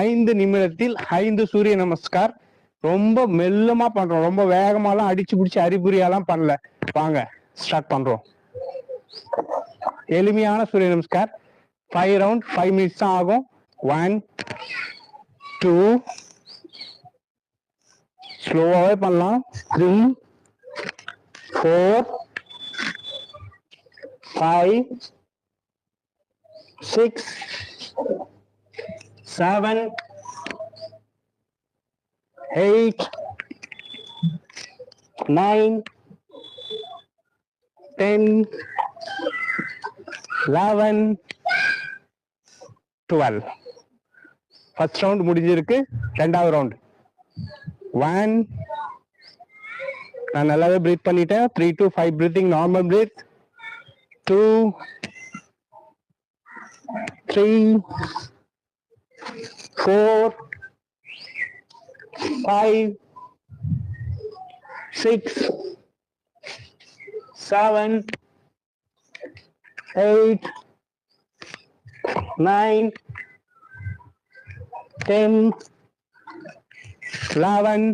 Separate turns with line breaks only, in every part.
5 நிமிடத்தில் 5 சூரிய நமஸ்கார். ரொம்ப மெல்லமா பண்றோம், ரொம்ப வேகமாலாம் அடிச்சு பிடிச்சி அறிகுறியாலாம் பண்ணல. வாங்க ஸ்டார்ட் பண்றோம். எளிமையான சூரிய நமஸ்கார். 5 ரவுண்ட் 5 மினிட்ஸ் தான் ஆகும். 1 2 ஸ்லோவாவே பண்ணலாம். 3 4 5 6 7 8 9 10 11 12. ஃபர்ஸ்ட் ரவுண்ட் முடிஞ்சிருக்கு. ரெண்டாவது ரவுண்ட் 1. நான் நல்லாவே பிரீத் பண்ணிட்டேன். 3 to 5 பிரீத்திங் நார்மல் பிரீத். 2 3 4 5 6 7 8 9 10 11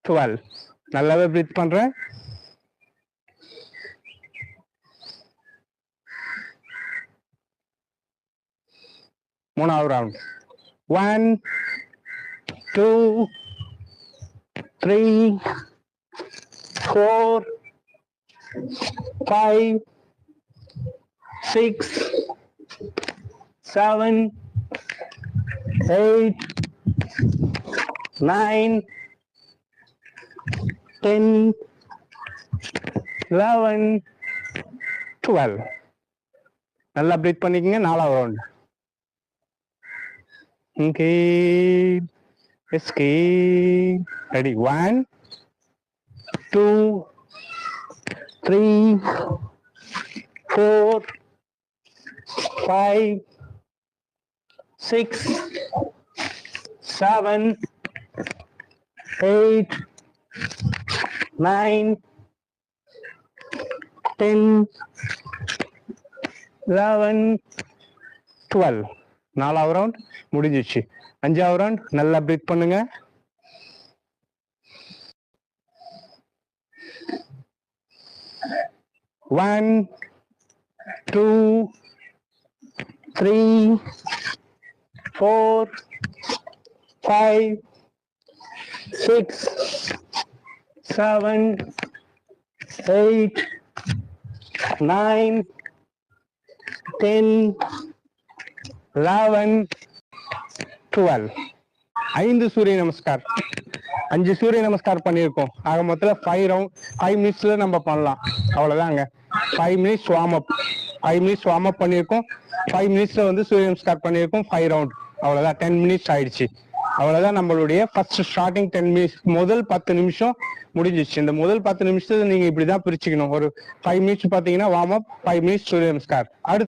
12. நல்லாவே பிரீத் பண்றேன். மூணாவது ரவுண்ட் 1 2 3 4 5 6 7 8 9 10 11 12. நல்லா பிரீத் பண்ணிக்கங்க. நாலாவது ரவுண்ட் Inhale, escape. Ready? 1 2 3 4 5 6 7 8 9 10 11 12. நாலாவது ரவுண்ட் முடிஞ்சிச்சு. அஞ்சாவது ரவுண்ட் நல்லா பிரீத் பண்ணுங்க. ஒன் 2 3 4 5 6 7 8 9 10 11 12. 5 சூரிய நமஸ்கார். 5 சூரிய நமஸ்கார் பண்ணியிருக்கோம். ஆக மொத்தத்தில் 5 ரவுண்ட் 5 மினிட்ஸ்ல நம்ம பண்ணலாம். அவ்வளவுதாங்க. 5 minutes warm up. 5 minutes warm up பண்ணியிருக்கோம். 5 மினிட்ஸ்ல வந்து சூரிய நமஸ்கார் பண்ணியிருக்கோம். 5 ரவுண்ட். அவ்வளவுதான். 10 மினிட்ஸ் ஆயிடுச்சு. அவ்வளவுதான் நம்மளுடைய ஃபர்ஸ்ட் ஸ்டார்டிங் 10 மினிட்ஸ். முதல் 10 நிமிஷம் முடிஞ்சிச்சு. இந்த முதல் 10 நிமிஷத்துல நீங்க இப்படிதான் பிரிச்சுக்கணும். ஒரு 5 மினிட்ஸ் பாத்தீங்கன்னா வார்ம் அப், 5 மினிட்ஸ் சூரிய நமஸ்கார். அடுத்து